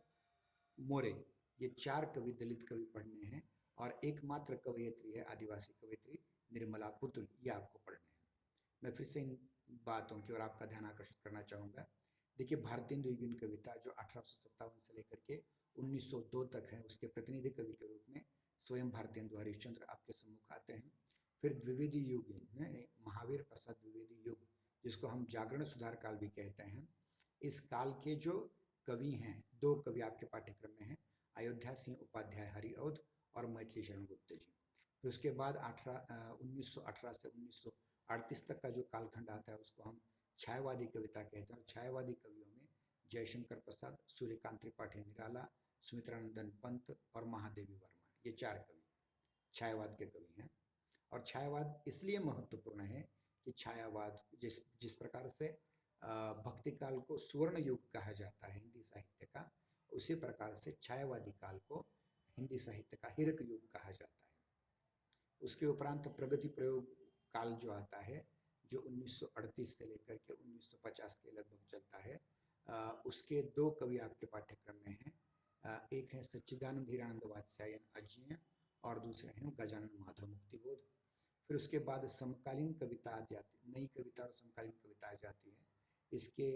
मोरे, ये चार कवि दलित कवि पढ़ने हैं। और एकमात्र कवयित्री है आदिवासी कवयित्री निर्मला पुतुल, ये आपको पढ़ने हैं। मैं फिर से इन बातों की ओर आपका ध्यान आकर्षित करना चाहूँगा। देखिए, भारतेंदु युगीन कविता जो 1857 से लेकर के 1902 तक है, उसके प्रतिनिधि कवि के रूप में स्वयं भारतेंदु हरिश्चंद्र आपके सम्मुख आते हैं। फिर द्विवेदी युगीन, महावीर प्रसाद द्विवेदी युग, जिसको हम जागरण सुधार काल भी कहते हैं, इस काल के जो कवि हैं, दो कवि आपके पाठ्यक्रम में हैं, अयोध्या सिंह उपाध्याय हरिऔध और मैथिली शरण गुप्त जी। फिर उसके बाद 1918 से 1938 तक का जो कालखंड आता है उसको हम छायावादी कविता कहते हैं। और छायावादी कवियों में जयशंकर प्रसाद, सूर्यकांत त्रिपाठी निराला, सुमित्रानंदन पंत और महादेवी वर्मा, ये चार कवि छायावाद के कवि हैं। और छायावाद इसलिए महत्वपूर्ण है कि छायावाद जिस प्रकार से भक्ति काल को स्वर्ण युग कहा जाता है हिंदी साहित्य का, उसी प्रकार से छायावादी काल को हिंदी साहित्य का हीरक युग कहा जाता है। उसके उपरांत प्रगति प्रयोग काल जो आता है, जो 1938 से लेकर के 1950 के लगभग चलता है, उसके दो कवि आपके पाठ्यक्रम में हैं। एक है सच्चिदानंद हिरानंद वात्स्यायन अज्ञेय और दूसरे हैं गजानन माधव मुक्तिबोध। फिर उसके बाद समकालीन कविता आ जाती, नई कविता और समकालीन कविता आ जाती है। इसके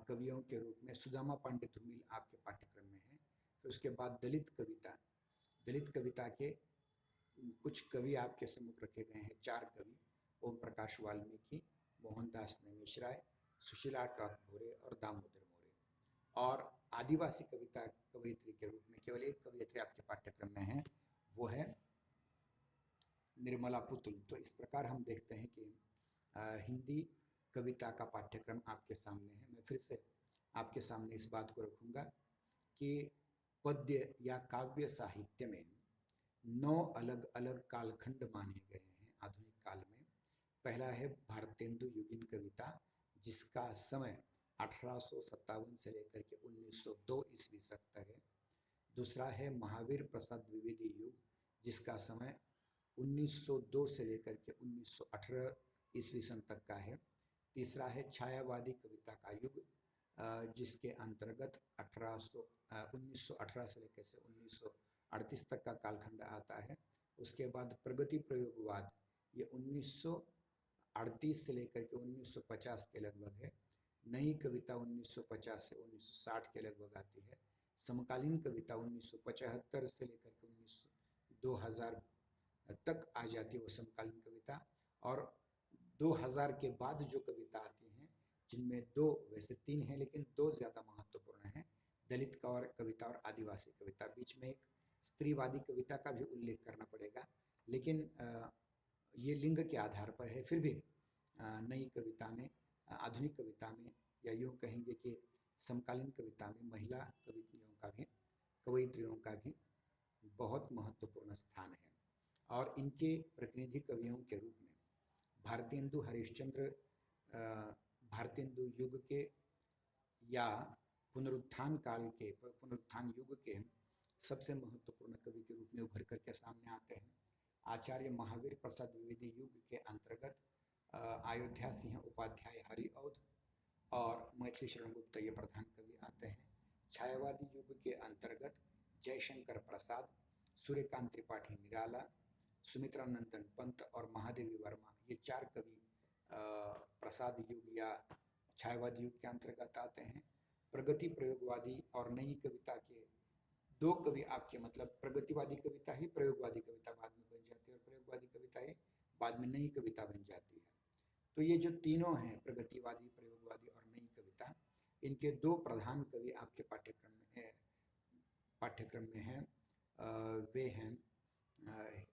कवियों के रूप में सुदामा पांडे धूमिल आपके पाठ्यक्रम में है। फिर उसके बाद दलित कविता के कुछ कवि आपके सम्मुख रखे गए हैं, चार कवि, ओम प्रकाश वाल्मीकि, मोहनदास नेमिष राय, सुशीला टाकबोरे और दामोदर मोरे। और आदिवासी कविता कवयित्री के रूप में केवल एक कवयित्री आपके पाठ्यक्रम में है, वो है निर्मला पुतुल। तो इस प्रकार हम देखते हैं कि हिंदी कविता का पाठ्यक्रम आपके सामने है। मैं फिर से आपके सामने इस बात को रखूँगा कि पद्य या काव्य साहित्य में 9 अलग अलग कालखंड माने गए हैं आधुनिक काल में। पहला है भारतेंदु युगीन कविता, जिसका समय 1857 से लेकर के 1902 ईस्वी तक है। दूसरा है महावीर प्रसाद द्विवेदी युग, जिसका समय 1902 से लेकर के 1918 ईस्वी तक का है। तीसरा है छायावादी कविता का युग, जिसके अंतर्गत 1918 से लेकर से 1938 तक का कालखंड आता है। उसके बाद प्रगति प्रयोगवाद, ये 1938 से लेकर के 1950 के लगभग है। नई कविता 1950 से 1960 के लगभग आती है। समकालीन कविता 1975 से लेकर के 2000 तक आ जाती है वो समकालीन कविता। और 2000 के बाद जो कविता आती हैं, जिनमें दो, वैसे तीन हैं लेकिन दो ज़्यादा महत्वपूर्ण हैं, दलित कविता और आदिवासी कविता। बीच में एक स्त्रीवादी कविता का भी उल्लेख करना पड़ेगा, लेकिन ये लिंग के आधार पर है। फिर भी नई कविता में, आधुनिक कविता में, या यूँ कहेंगे कि समकालीन कविता में महिला कवयित्रियों का भी बहुत महत्वपूर्ण स्थान है। और इनके प्रतिनिधि कवियों के रूप में भारतेंदु हरिश्चंद्र भारतेंदु युग के या पुनरुत्थान युग के सबसे महत्वपूर्ण कवि के रूप में उभर करके सामने आते हैं। आचार्य महावीर प्रसाद द्विवेदी युग के अंतर्गत अयोध्या सिंह उपाध्याय हरिऔध और मैथिली शरण गुप्त ये प्रधान कवि आते हैं। छायावादी युग के अंतर्गत जयशंकर प्रसाद, सूर्यकांत त्रिपाठी निराला, सुमित्रानंदन पंत और महादेवी वर्मा, ये चार कवि प्रसाद युग या छायावादी युग के अंतर्गत आते हैं। प्रगति प्रयोगवादी और नई कविता के दो कवि आपके, मतलब प्रगतिवादी कविता ही प्रयोगवादी कविता बाद में बन जाती है और प्रयोगवादी कविता ही बाद में नई कविता बन जाती है। तो ये जो तीनों हैं, प्रगतिवादी, प्रयोगवादी और नई कविता, इनके दो प्रधान कवि आपके पाठ्यक्रम में हैं। वे हैं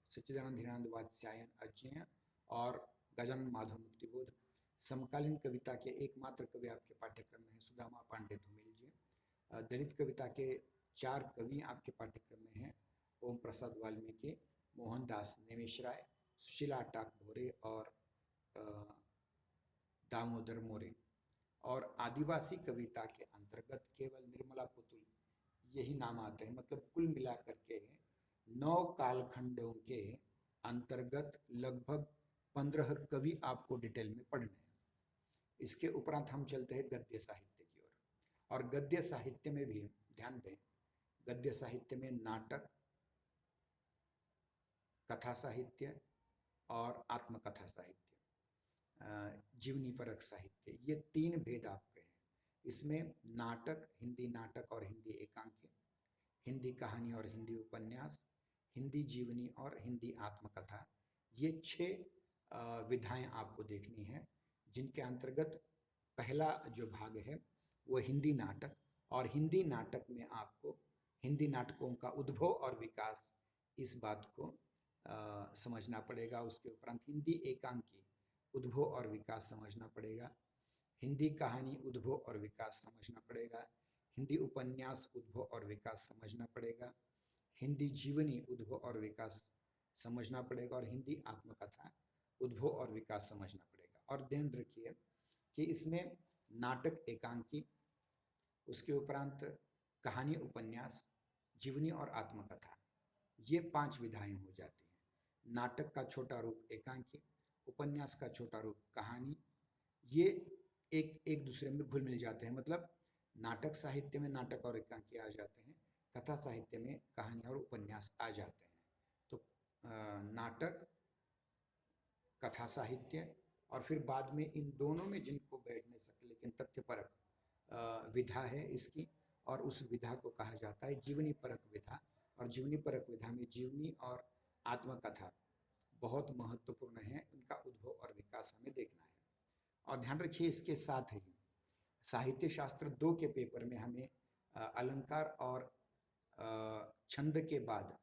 सच्चिदानंद हिरानंद वात्स्यायन अज्ञेय और गजानन माधव मुक्तिबोध। समकालीन कविता के एकमात्र कवि आपके पाठ्यक्रम में हैं सुदामा पांडे धूमिल जी। दलित कविता के 4 कवि आपके पाठ्यक्रम में हैं, ओम प्रसाद वाल्मीकि, मोहनदास नेमिष राय, सुशीला टाकभोरे और दामोदर मोरे। और आदिवासी कविता के अंतर्गत केवल निर्मला पुतुल यही नाम आते हैं। मतलब कुल मिलाकर के 9 कालखंडों के अंतर्गत लगभग 15 कवि आपको डिटेल में पढ़ने हैं। इसके उपरांत हम चलते हैं गद्य साहित्य की ओर। और गद्य साहित्य में भी ध्यान दें, गद्य साहित्य में नाटक, कथा साहित्य और आत्मकथा साहित्य, जीवनी परक साहित्य, ये 3 भेद आपके हैं। इसमें नाटक, हिंदी नाटक और हिंदी एकांकी, हिंदी कहानी और हिंदी उपन्यास, हिंदी जीवनी और हिंदी आत्मकथा, ये 6 विधाएं आपको देखनी है, जिनके अंतर्गत पहला जो भाग है वो हिंदी नाटक। और हिंदी नाटक में आपको हिंदी नाटकों का उद्भव और विकास, इस बात को समझना पड़ेगा। उसके उपरांत हिंदी एकांकी उद्भव और विकास समझना पड़ेगा, हिंदी कहानी उद्भव और विकास समझना पड़ेगा, हिंदी उपन्यास उद्भव और विकास समझना पड़ेगा, हिंदी जीवनी उद्भव और विकास समझना पड़ेगा, और हिंदी आत्मकथा उद्भव और विकास समझना पड़ेगा। और ध्यान रखिए कि इसमें नाटक एकांकी, उसके उपरांत कहानी उपन्यास, जीवनी और आत्मकथा, ये 5 विधाएं हो जाती हैं। नाटक का छोटा रूप एकांकी, उपन्यास का छोटा रूप कहानी, ये एक दूसरे में घुल मिल जाते हैं। मतलब नाटक साहित्य में नाटक और एकांकी आ जाते हैं, कथा साहित्य में कहानी और उपन्यास आ जाते हैं। तो नाटक, कथा साहित्य, और फिर बाद में इन दोनों में जिनको बैठ नहीं सकते लेकिन तथ्यपरक विधा है इसकी, और उस विधा को कहा जाता है जीवनी परक विधा। और जीवनी परक विधा में जीवनी और आत्मकथा बहुत महत्वपूर्ण है, उनका उद्भव और विकास हमें देखना है। और ध्यान रखिए, इसके साथ ही साहित्य शास्त्र 2 के पेपर में हमें अलंकार और छंद के बाद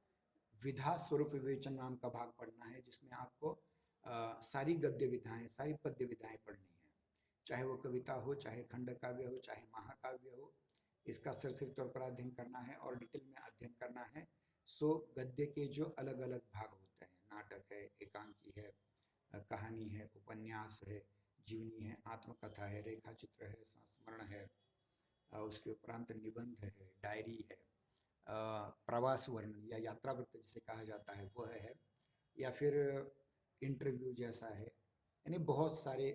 विधा स्वरूप विवेचन नाम का भाग पढ़ना है, जिसमें आपको सारी गद्य विधाएं, सारी पद्य विधाएं पढ़नी है, चाहे वो कविता हो, चाहे खंड काव्य हो, चाहे महाकाव्य हो। इसका सरसरी तौर पर अध्ययन करना है और डिटेल में अध्ययन करना है। सो गद्य के जो अलग अलग भाग होते हैं, नाटक है, एकांकी है, कहानी है, उपन्यास है, जीवनी है, आत्मकथा है, रेखा चित्र है, संस्मरण है, उसके उपरांत निबंध है, डायरी है, प्रवास वर्णन या यात्रा वृत्त जिसे कहा जाता है वह है, या फिर इंटरव्यू जैसा है। यानी बहुत सारे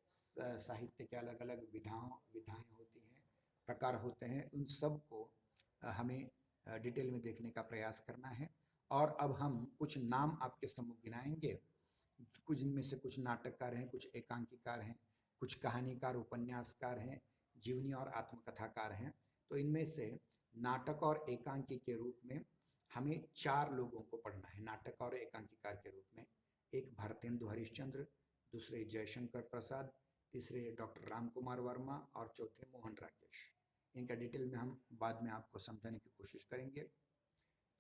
साहित्य के अलग अलग विधाएं होती हैं, प्रकार होते हैं। उन सब को हमें डिटेल में देखने का प्रयास करना है। और अब हम कुछ नाम आपके सम्मुख गिनाएंगे। कुछ इनमें से कुछ नाटककार हैं, कुछ एकांकीकार हैं, कुछ कहानीकार, उपन्यासकार हैं, जीवनी और आत्मकथाकार हैं। तो इनमें से नाटक और एकांकी के रूप में हमें 4 लोगों को पढ़ना है, नाटक और एकांकीकार के रूप में। एक भारतेंदु हरिश्चंद्र, दूसरे जयशंकर प्रसाद, तीसरे डॉक्टर राम कुमार वर्मा और चौथे मोहन राकेश। इनका डिटेल में हम बाद में आपको समझाने की कोशिश करेंगे।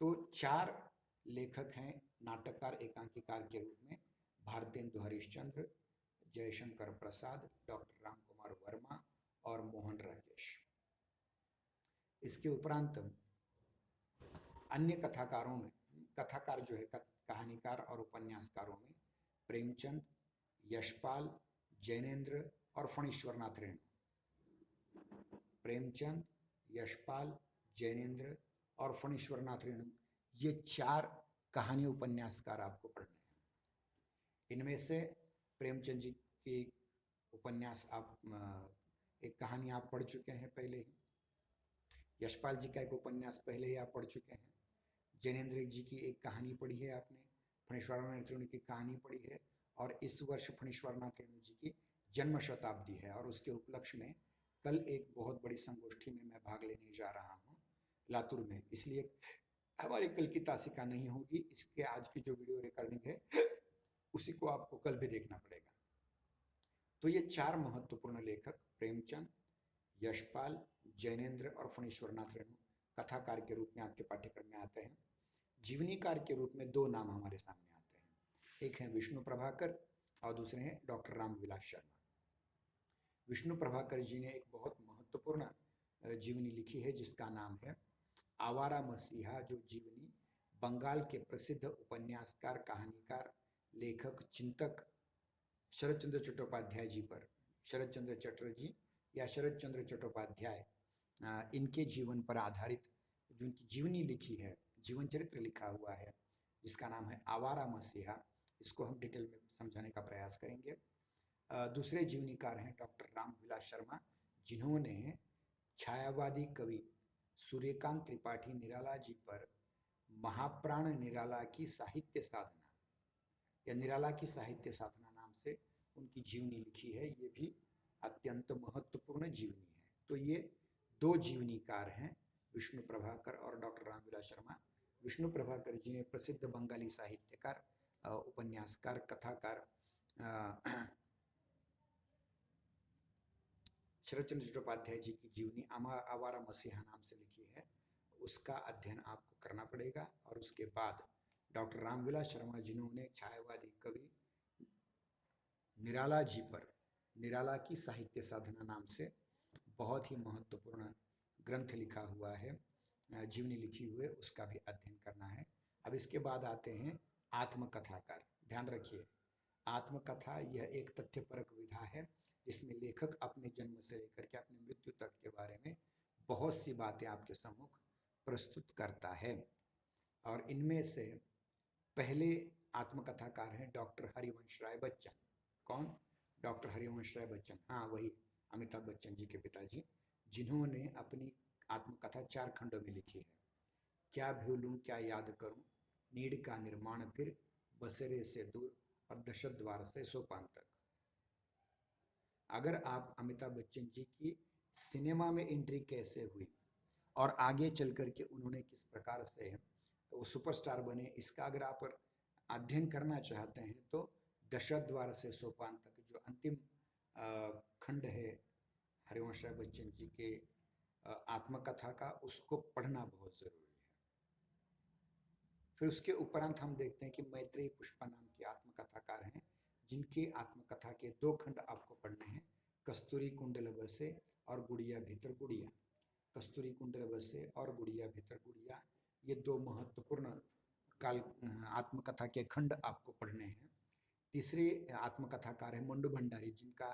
तो 4 लेखक हैं नाटककार एकांकीकार के रूप में, भारतेंदु हरिश्चंद्र, जयशंकर प्रसाद, डॉक्टर राम कुमार वर्मा और मोहन राकेश। इसके उपरांत अन्य कथाकारों में, कथाकार जो है कहानीकार और उपन्यासकारों में प्रेमचंद, यशपाल, जैनेन्द्र और फणीश्वरनाथ रेणु। प्रेमचंद, यशपाल, जैनेन्द्र और फणीश्वरनाथ रेणु, ये 4 कहानी उपन्यासकार आपको पढ़ने हैं। इनमें से प्रेमचंद जी की उपन्यास आप एक कहानी आप पढ़ चुके हैं पहले ही, यशपाल जी का एक उपन्यास पहले ही आप पढ़ चुके हैं, जैनेन्द्र जी की एक कहानी पढ़ी है आपने, फणीश्वरनाथ रेणु की कहानी पढ़ी है, और इस वर्ष फणीश्वरनाथ रेणु जी की जन्म शताब्दी है। और उसके उपलक्ष्य में कल एक बहुत बड़ी संगोष्ठी में मैं भाग लेने जा रहा हूँ लातूर में, इसलिए हमारी कल की तासिका नहीं होगी। इसके आज की जो वीडियो रिकॉर्डिंग है उसी को आपको कल भी देखना पड़ेगा। तो ये 4 महत्वपूर्ण लेखक प्रेमचंद, यशपाल, जैनेन्द्र और फणीश्वरनाथ रेणु कथाकार के रूप में आपके पाठ्यक्रम में आते हैं। जीवनीकार के रूप में 2 नाम हमारे सामने आते हैं, एक हैं विष्णु प्रभाकर और दूसरे हैं डॉक्टर रामविलास शर्मा। विष्णु प्रभाकर जी ने एक बहुत महत्वपूर्ण जीवनी लिखी है जिसका नाम है आवारा मसीहा, जो जीवनी बंगाल के प्रसिद्ध उपन्यासकार, कहानीकार, लेखक, चिंतक शरद चंद्र चट्टोपाध्याय जी पर, शरद चंद्र चटर्जी या शरद चंद्र चट्टोपाध्याय, इनके जीवन पर आधारित जो उनकी जीवनी लिखी है, जीवन चरित्र लिखा हुआ है जिसका नाम है आवारा मसीहा। इसको हम डिटेल में समझाने का प्रयास करेंगे। दूसरे जीवनीकार हैं डॉक्टर रामविलास शर्मा, जिन्होंने छायावादी कवि सूर्यकांत त्रिपाठी निराला जी पर महाप्राण निराला की साहित्य साधना या निराला की साहित्य साधना नाम से उनकी जीवनी लिखी है। ये भी अत्यंत महत्वपूर्ण जीवनी है। तो ये दो जीवनीकार हैं, विष्णु प्रभाकर और डॉक्टर रामविलास शर्मा। विष्णु प्रभाकर जी ने प्रसिद्ध बंगाली साहित्यकार, उपन्यासकार, कथाकार शरद चंद्र चट्टोपाध्याय जी की जीवनी आवारा मसीहा नाम से लिखी है, उसका अध्ययन आपको करना पड़ेगा। और उसके बाद डॉक्टर रामविलास शर्मा, जिन्होंने छायावादी कवि निराला जी पर निराला की साहित्य साधना नाम से बहुत ही महत्वपूर्ण ग्रंथ लिखा हुआ है, जीवनी लिखी हुई, उसका भी अध्ययन करना है। अब इसके बाद आते हैं आत्मकथाकार। ध्यान रखिए, आत्मकथा यह एक तथ्यपरक विधा है जिसमें लेखक अपने जन्म से लेकर के अपनी मृत्यु तक के बारे में बहुत सी बातें आपके सम्मुख प्रस्तुत करता है। और इनमें से पहले आत्मकथाकार हैं डॉक्टर हरिवंश राय बच्चन। कौन? डॉक्टर हरिवंश राय बच्चन, हाँ वही, अमिताभ बच्चन जी के पिताजी, जिन्होंने अपनी आत्मकथा 4 खंडों में लिखी है। क्या भूलूं क्या याद करूं, नीड़ का निर्माण, फिर बसेरे से दूर और दशद्वार से सोपान तक। अगर आप अमिताभ बच्चन जी की सिनेमा में एंट्री कैसे हुई और आगे चल करके उन्होंने किस प्रकार से वो सुपरस्टार बने, इसका अगर आप अध्ययन करना चाहते हैं तो दशद्वार से सोपान तक जो अंतिम खंड है हरिवंश राय बच्चन जी के आत्मकथा का, उसको पढ़ना बहुत जरूरी है। फिर उसके उपरांत हम देखते हैं कि मैत्रेयी पुष्पा नाम की आत्मकथाकार हैं, जिनकी आत्मकथा के 2 खंड आपको पढ़ने हैं, कस्तूरी कुंडल बसे और गुड़िया भीतर गुड़िया। कस्तूरी कुंडल बसे और गुड़िया भीतर गुड़िया, ये 2 महत्वपूर्ण काल आत्मकथा के खंड आपको पढ़ने हैं। तीसरे आत्मकथाकार है मंडू भंडारी, जिनका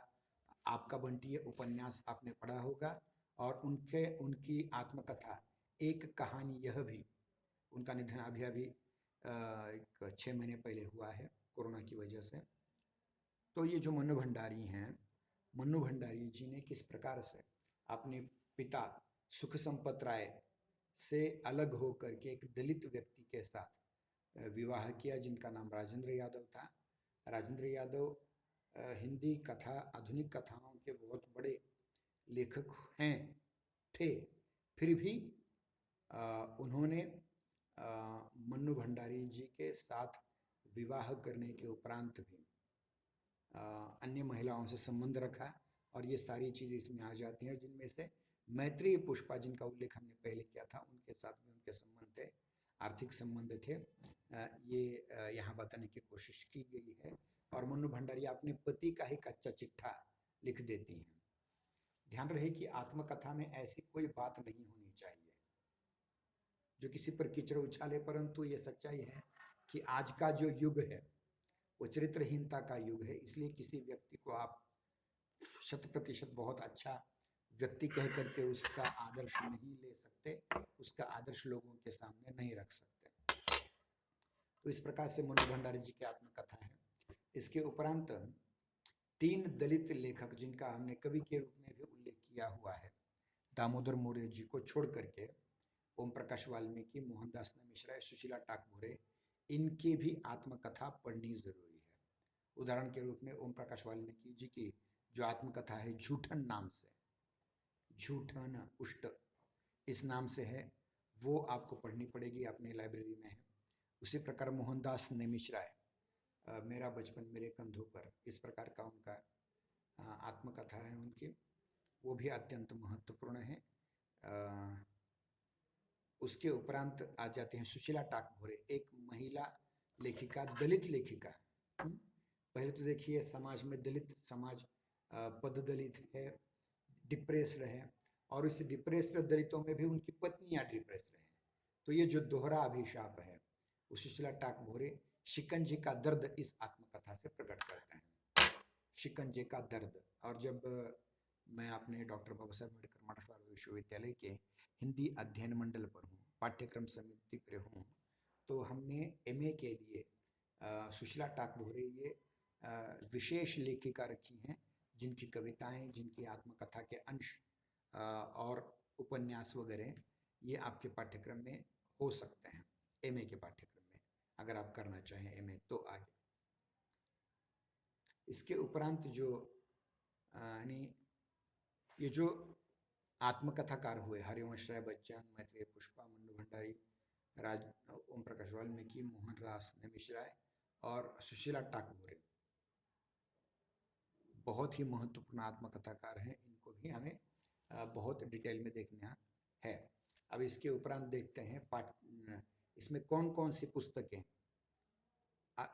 आपका बंटी उपन्यास आपने पढ़ा होगा, और उनकी आत्मकथा एक कहानी यह भी, उनका निधन अभी अभी 6 महीने पहले हुआ है कोरोना की वजह से। तो ये जो मन्नू भंडारी हैं, मन्नू भंडारी जी ने किस प्रकार से अपने पिता सुख संपत राय से अलग होकर के एक दलित व्यक्ति के साथ विवाह किया, जिनका नाम राजेंद्र यादव था। राजेंद्र यादव हिंदी कथा, आधुनिक कथाओं के बहुत बड़े लेखक हैं, थे। फिर भी उन्होंने मन्नू भंडारी जी के साथ विवाह करने के उपरांत भी अन्य महिलाओं से संबंध रखा, और ये सारी चीज़ें इसमें आ जाती हैं, जिनमें से मैत्रेयी पुष्पा, जिनका उल्लेख हमने पहले किया था, उनके साथ भी उनके संबंध थे, आर्थिक संबंध थे। ये यहाँ बताने की कोशिश की गई है। और मन्नू भंडारी अपने पति का ही कच्चा चिट्ठा लिख देती हैं। ध्यान रहे कि आत्मकथा में ऐसी कोई बात नहीं होनी चाहिए जो किसी पर कीचड़ उछाले, परंतु ये सच्चाई है कि आज का जो युग है वो चरित्रहीनता का युग है। इसलिए किसी व्यक्ति को आप 100% बहुत अच्छा व्यक्ति कह करके उसका आदर्श नहीं ले सकते, उसका आदर्श लोगों के सामने नहीं रख सकते। तो इस प्रकार से मन्नू भंडारी जी की आत्मकथा है। इसके उपरांत 3 दलित लेखक, जिनका हमने कवि के रूप में भी उल्लेख किया हुआ है, दामोदर मोरे जी को छोड़ करके ओम प्रकाश वाल्मीकि, मोहनदास मिश्रा, सुशीला टाकभोरे, इनकी भी आत्मकथा पढ़नी जरूरी है। उदाहरण के रूप में ओम प्रकाश वाल्मीकि जी की जो आत्मकथा है झूठन नाम से, झूठन उष्ट इस नाम से है, वो आपको पढ़नी पड़ेगी, अपनी लाइब्रेरी में है। उसी प्रकार मोहनदास नेमिश्राय, मेरा बचपन मेरे कंधों पर, इस प्रकार का उनका आत्मकथा है उनकी, वो भी अत्यंत महत्वपूर्ण है। उसके उपरांत आ जाते हैं सुशीला टाकभोरे, एक महिला लेखिका, दलित लेखिका। पहले तो देखिए समाज में दलित समाज पद दलित है, डिप्रेस्ड है, और इस डिप्रेस्ड दलितों में भी उनकी पत्नियां डिप्रेस्ड हैं। तो ये जो दोहरा अभिशाप है, वो सुशीला टाकभोरे शिकंजे का दर्द इस आत्मकथा से प्रकट करते हैं। शिकंजे का दर्द। और जब मैं अपने डॉक्टर बाबा साहेब अम्बेडकर मराठवाड़ा विश्वविद्यालय के हिंदी अध्ययन मंडल पर हूँ, पाठ्यक्रम समिति पर हूँ, तो हमने एमए के लिए सुशीला टाकभोरे ये विशेष लेखिका रखी हैं, जिनकी कविताएं, जिनकी आत्मकथा के अंश और उपन्यास वगैरह ये आपके पाठ्यक्रम में हो सकते हैं, एमए के पाठ्यक्रम में, अगर आप करना चाहें एमए तो आगे। इसके उपरांत जो यानी ये जो आत्मकथाकार हुए, हरिवंश राय बच्चन, मैत्रेय पुष्पा, मन्नू भंडारी, राज ओम प्रकाश वाल्मीकि, मोहनदास नेमिशराय और सुशीला टाकभोरे, बहुत ही महत्वपूर्ण आत्मकथाकार हैं। इनको भी हमें बहुत डिटेल में देखना है। अब इसके उपरांत देखते हैं इसमें कौन कौन सी पुस्तकें,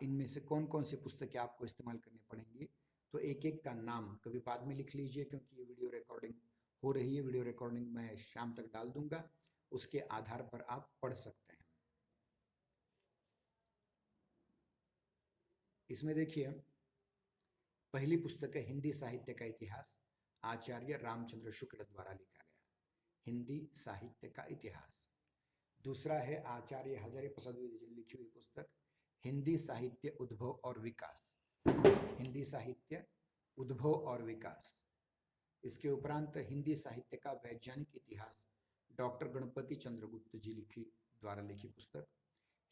इनमें से कौन कौन सी पुस्तकें आपको इस्तेमाल करनी पड़ेंगी। तो एक एक का नाम कभी बाद में लिख लीजिए, क्योंकि ये वीडियो रिकॉर्डिंग हो रही है। वीडियो रिकॉर्डिंग मैं शाम तक डाल दूंगा, उसके आधार पर आप पढ़ सकते हैं। इसमें देखिए, पहली पुस्तक है हिंदी साहित्य का इतिहास, आचार्य रामचंद्र शुक्ल द्वारा लिखा गया, हिंदी साहित्य का इतिहास। दूसरा है आचार्य हजारी प्रसाद द्विवेदी जी लिखी हुई पुस्तक हिंदी साहित्य उद्भव और विकास, हिंदी साहित्य उद्भव और विकास। इसके उपरांत हिंदी साहित्य का वैज्ञानिक इतिहास, डॉक्टर गणपति चंद्र गुप्त जी द्वारा लिखी पुस्तक।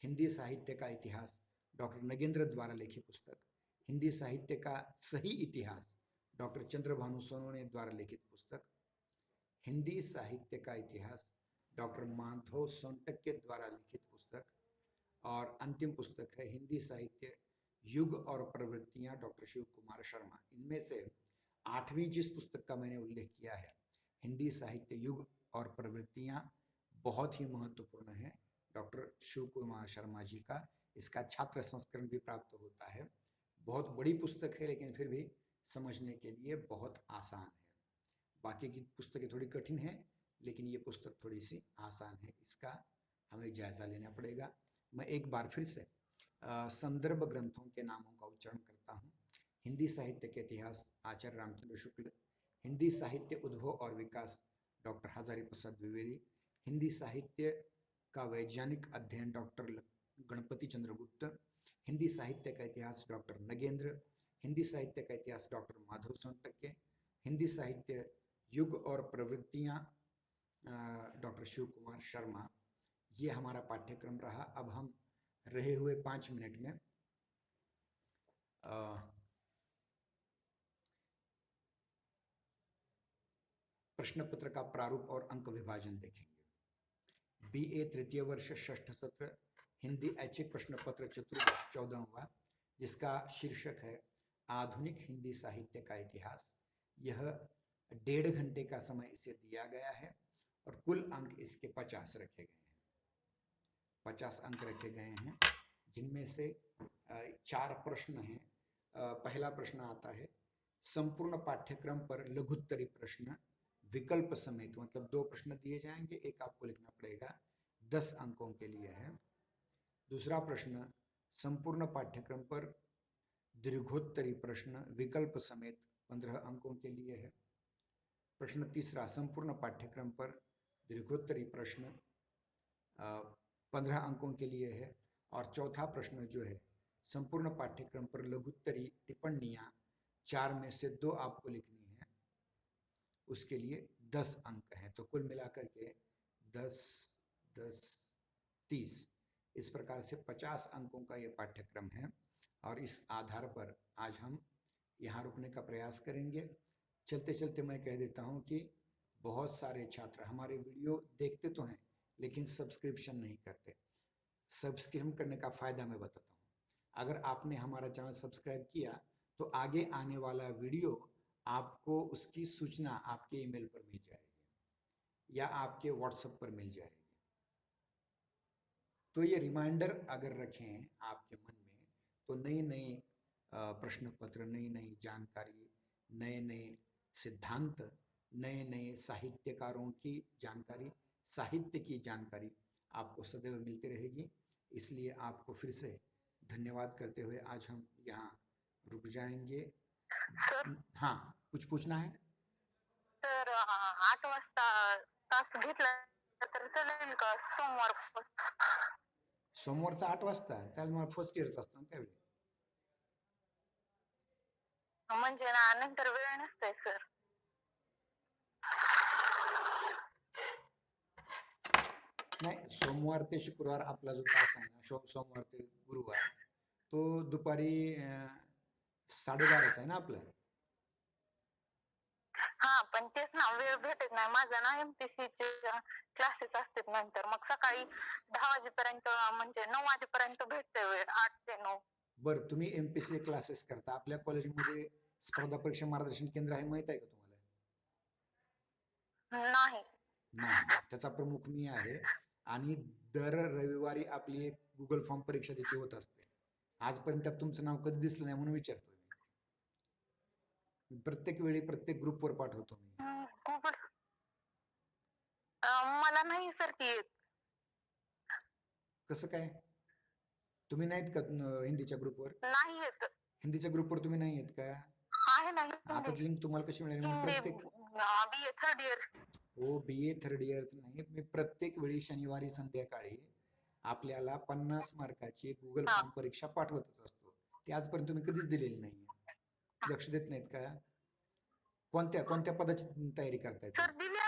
हिंदी साहित्य का इतिहास, डॉक्टर नगेंद्र द्वारा लिखी पुस्तक। हिंदी साहित्य का सही इतिहास, डॉक्टर चंद्रभानु सोनवणे द्वारा लिखित पुस्तक। हिंदी साहित्य का इतिहास, डॉक्टर माधव सोनटक के द्वारा लिखित पुस्तक। और अंतिम पुस्तक है हिंदी साहित्य युग और प्रवृत्तियां, डॉक्टर शिव कुमार शर्मा। इनमें से 8वीं जिस पुस्तक का मैंने उल्लेख किया है, हिंदी साहित्य युग और प्रवृत्तियां, बहुत ही महत्वपूर्ण है, डॉक्टर शिव कुमार शर्मा जी का। इसका छात्र संस्करण भी प्राप्त होता है। बहुत बड़ी पुस्तक है, लेकिन फिर भी समझने के लिए बहुत आसान है। बाकी की पुस्तकें थोड़ी कठिन है, लेकिन ये पुस्तक थोड़ी सी आसान है। इसका हमें जायजा लेना पड़ेगा। मैं एक बार फिर से संदर्भ ग्रंथों के नामों का उच्चारण करता हूँ। हिंदी साहित्य के इतिहास, आचार्य रामचंद्र शुक्ल। हिंदी साहित्य उद्भव और विकास, डॉक्टर हजारी प्रसाद द्विवेदी। हिंदी साहित्य का वैज्ञानिक अध्ययन, डॉक्टर गणपति चंद्र गुप्त। हिंदी साहित्य का इतिहास, डॉक्टर नगेंद्र। हिंदी साहित्य का इतिहास, डॉक्टर माधव सोनटक। हिंदी साहित्य युग और प्रवृत्तियां, डॉक्टर शिव कुमार शर्मा। ये हमारा पाठ्यक्रम रहा। अब हम रहे हुए 5 मिनट में प्रश्न पत्र का प्रारूप और अंक विभाजन देखेंगे। बीए तृतीय वर्ष षष्ठ सत्र हिंदी ऐच्छिक प्रश्न पत्र चतुर्दश 14वां, जिसका शीर्षक है आधुनिक हिंदी साहित्य का इतिहास। यह 1.5 घंटे का समय इसे दिया गया है और कुल अंक इसके 50 रखे गए हैं। 50 अंक रखे गए हैं, जिनमें से 4 प्रश्न हैं। पहला प्रश्न आता है, संपूर्ण पाठ्यक्रम पर लघुत्तरी प्रश्न विकल्प समेत, मतलब 2 प्रश्न दिए जाएंगे, एक आपको लिखना पड़ेगा, 10 अंकों के लिए है। दूसरा प्रश्न, संपूर्ण पाठ्यक्रम पर दीर्घोत्तरी प्रश्न विकल्प समेत 15 अंकों के लिए है। प्रश्न तीसरा, संपूर्ण पाठ्यक्रम पर दीर्घोत्तरी प्रश्न 15 अंकों के लिए है। और चौथा प्रश्न जो है, संपूर्ण पाठ्यक्रम पर लघुत्तरी टिप्पणियां 4 में से 2 आपको लिखनी है, उसके लिए 10 अंक हैं। तो कुल मिलाकर के 10, 10, 30, इस प्रकार से 50 अंकों का ये पाठ्यक्रम है। और इस आधार पर आज हम यहाँ रुकने का प्रयास करेंगे। चलते चलते मैं कह देता हूँ कि बहुत सारे छात्र हमारे वीडियो देखते तो हैं, लेकिन सब्सक्रिप्शन नहीं करते। सब्सक्रिप्शन करने का फ़ायदा मैं बताता हूँ। अगर आपने हमारा चैनल सब्सक्राइब किया तो आगे आने वाला वीडियो आपको उसकी सूचना आपके ईमेल पर मिल जाएगी या आपके व्हाट्सएप पर मिल जाएगी। तो ये रिमाइंडर अगर रखें आपके मन में, तो नई नई प्रश्न पत्र, नई नई जानकारी, नए नए सिद्धांत, नए नए साहित्यकारों की जानकारी, साहित्य की जानकारी आपको सदैव मिलती रहेगी। इसलिए आपको फिर से धन्यवाद करते हुए आज हम यहाँ रुक जाएंगे। सर हाँ, कुछ पूछना है? सर 8 वाजता तास घेतला तर चालेल का सोमवार? सोमवारचा 8 वाजता? त्याला मला फर्स्ट इयरचा असतं ना त्यावेळी. म्हणजे ना नंतर वेळ नसतोय सर. नाही, सोमवार ते शुक्रवार आपला जो तास आहे ना, सोमवार ते गुरुवार, तो दुपारी 12:30 आहे ना आपला. हा पण तेच ना वेळ भेटत नाही माझा ना MPSC चे क्लासेस असतात नंतर मग सकाळी 10 वाजेपर्यंत म्हणजे 9 वाजेपर्यंत भेटते वेळ 8 ते 9. बरं, तुम्ही MPSC क्लासेस करता, आपल्या कॉलेजमध्ये स्पर्धा परीक्षा मार्गदर्शन केंद्र आहे, माहित आहे का तुम्हाला? नाही. नाही, त्याचा प्रमुख मी आहे. आणि दर रविवारी आपली एक गुगल फॉर्म परीक्षा त्याची होत असते. आजपर्यंत त्यात तुमचं नाव कधी दिसलं नाही म्हणून विचारतोय मी. प्रत्येक वेळी प्रत्येक ग्रुपवर पाठवतो मी. Google मला नाही सर ती येत. कसं काय? तुम्ही नाहीत का हिंदीच्या ग्रुपवर? नाही येत. हिंदीच्या ग्रुपवर तुम्ही नाही आहेत का? आहे ना आता हिंदी. लिंक तुम्हाला कशी मिळेल? मी हिंदी प्रत्येक BA थर्ड इयर. हो, BA थर्ड इयरचं नाही, मी प्रत्येक वेळी शनिवारी संध्याकाळी आपल्याला 50 मार्काची गुगल हा फॉर्म परीक्षा पाठवतच असतो. ती आजपर्यंत तुम्ही कधीच दिलेली नाही. लक्ष देत नाहीत का? कोणत्या कोणत्या पदाची तयारी करताय सर तुम्ही? दिली